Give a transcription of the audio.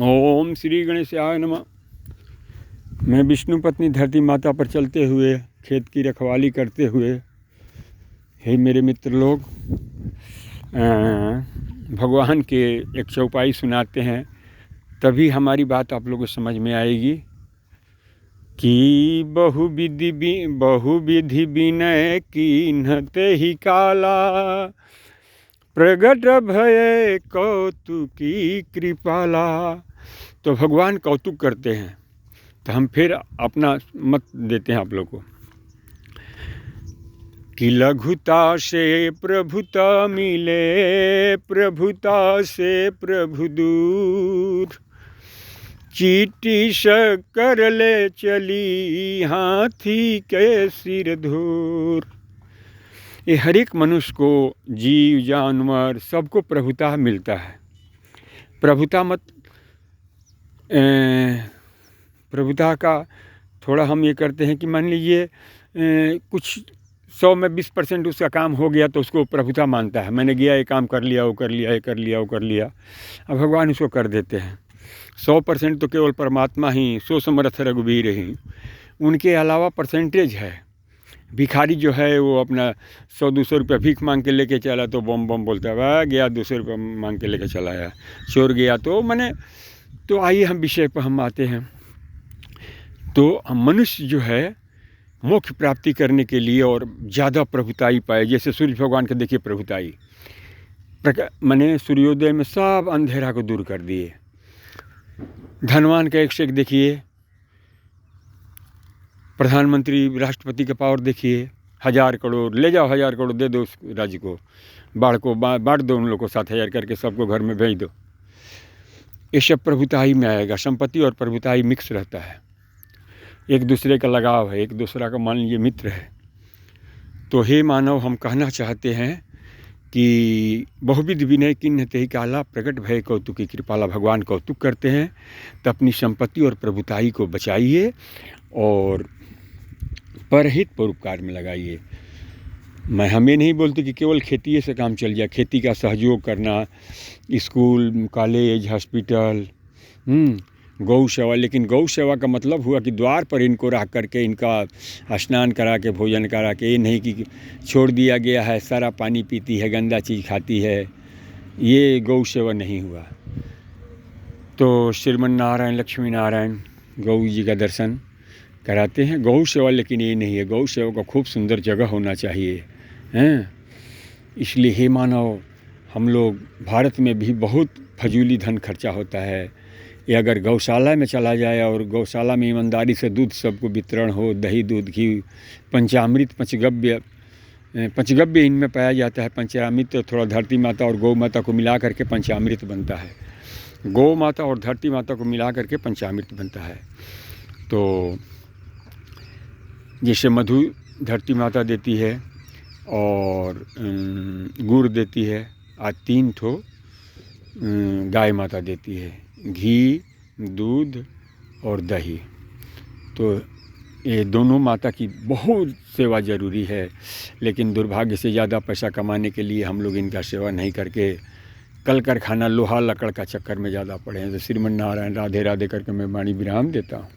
ओम श्री गणेशाय नमः। मैं विष्णु पत्नी धरती माता पर चलते हुए, खेत की रखवाली करते हुए, हे मेरे मित्र लोग, भगवान के एक चौपाई सुनाते हैं, तभी हमारी बात आप लोगों को समझ में आएगी कि बहुविधि विनय कीन्हते ही काला, प्रगट भय कौतुकी कृपाला। तो भगवान कौतुक करते हैं, तो हम फिर अपना मत देते हैं आप लोग को कि लघुता से प्रभुता मिले, प्रभुता से प्रभु दूर, चीटी शक्कर ले चली हाथी के सिर धूर। ये हर एक मनुष्य को, जीव जानवर सबको प्रभुता मिलता है। प्रभुता का थोड़ा हम ये करते हैं कि मान लीजिए कुछ 100 में 20% उसका काम हो गया तो उसको प्रभुता मानता है। मैंने गया, ये काम कर लिया, वो कर लिया, ये कर लिया, वो कर लिया। अब भगवान उसको कर देते हैं। 100% तो केवल परमात्मा ही, सो समर्थ रघुवीर ही, उनके अलावा परसेंटेज है। भिखारी जो है वो अपना 100-200 रुपये भीख मांग के लेके चला तो बम बम बोलता है, वह गया 200 रुपये मांग के लेके चला आया। चोर गया तो आइए हम विषय पर हम आते हैं। तो मनुष्य जो है मोक्ष प्राप्ति करने के लिए और ज़्यादा प्रभुताई पाए, जैसे सूर्य भगवान के देखिए प्रभुताई, मैंने सूर्योदय में सब अंधेरा को दूर कर दिए। धनवान का एक से एक देखिए, प्रधानमंत्री राष्ट्रपति का पावर देखिए, 1000 करोड़ ले जाओ, 1000 करोड़ दे दो उस राज्य को, बाढ़ को बांट दो, उन लोगों को 7000 करके सबको घर में भेज दो। ये सब प्रभुताई में आएगा। संपत्ति और प्रभुताई मिक्स रहता है, एक दूसरे का लगाव है, एक दूसरा का मान लीजिए मित्र है। तो हे मानव, हम कहना चाहते हैं कि बहुविध विनय कीन्हते ही काला, प्रगट भय कौतुकी कृपाला। भगवान कौतुक करते हैं, तो अपनी संपत्ति और प्रभुताई को बचाइए और परहित परोपकार में लगाइए। मैं हमें नहीं बोलती कि केवल खेती से काम चल जाए। खेती का सहयोग करना, स्कूल, कॉलेज, हॉस्पिटल, गौ सेवा। लेकिन गौ सेवा का मतलब हुआ कि द्वार पर इनको रख करके, इनका स्नान करा के, भोजन करा के, ये नहीं कि छोड़ दिया गया है, सारा पानी पीती है, गंदा चीज़ खाती है, ये गौ सेवा नहीं हुआ। तो श्रीमन नारायण लक्ष्मी नारायण गौ जी का दर्शन कराते हैं। गौ सेवा लेकिन ये नहीं है, गौ सेवा का खूब सुंदर जगह होना चाहिए, हैं। इसलिए हे मानव, हम लोग भारत में भी बहुत फजूली धन खर्चा होता है। ये अगर गौशाला में चला जाए और गौशाला में ईमानदारी से दूध सबको वितरण हो, दही दूध घी, पंचामृत पंचगव्य इनमें पाया जाता है। पंचामृत तो थोड़ा धरती माता और गौ माता को मिला करके पंचामृत बनता है। गौ माता और धरती माता को मिला करके पंचामृत बनता है। तो जैसे मधु धरती माता देती है और गुड़ देती है, आज 3 ठो गाय माता देती है, घी, दूध और दही। तो ये दोनों माता की बहुत सेवा ज़रूरी है। लेकिन दुर्भाग्य से ज़्यादा पैसा कमाने के लिए हम लोग इनका सेवा नहीं करके कल कारखाना लोहा लकड़ का चक्कर में ज़्यादा पड़े हैं। तो श्रीमन नारायण राधे राधे करके मैं वाणी विराम देता हूँ।